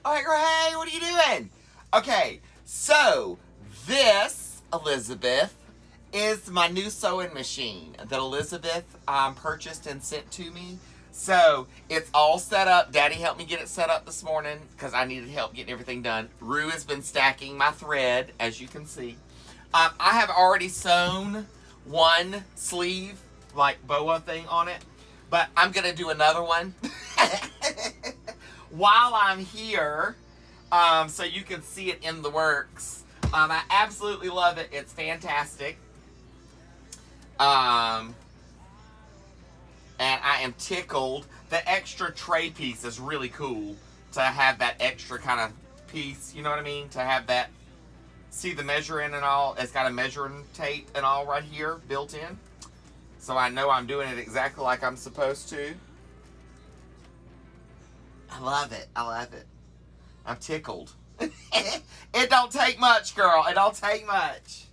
All right, girl, hey, what are you doing? Okay, so this, Elizabeth, is my new sewing machine that Elizabeth purchased and sent to me. So it's all set up. Daddy helped me get it set up this morning because I needed help getting everything done. Rue has been stacking my thread, as you can see. I have already sewn one sleeve, like boa thing on it, but I'm going to do another one while I'm here, so you can see it in the works. I absolutely love it. It's fantastic. And I am tickled. The extra tray piece is really cool to have that extra kind of piece, you know what I mean? To have that, see the measuring and all. It's got a measuring tape and all right here built in. So I know I'm doing it exactly like I'm supposed to. I love it. I love it. I'm tickled. It don't take much, girl. It don't take much.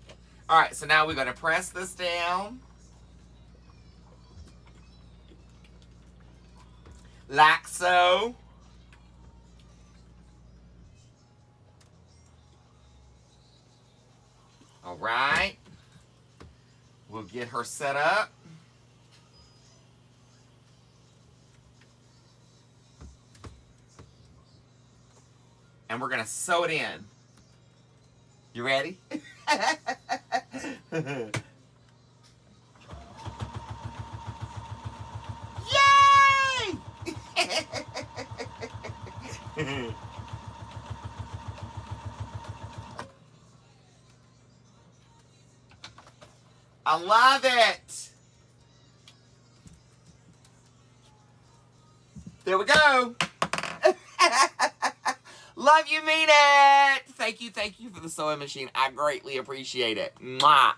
All right, so now we're going to press this down. Like so. All right. We'll get her set up. And we're going to sew it in. You ready? Yay! I love it. There we go. Love you, mean it. Thank you for the sewing machine. I greatly appreciate it. Mwah.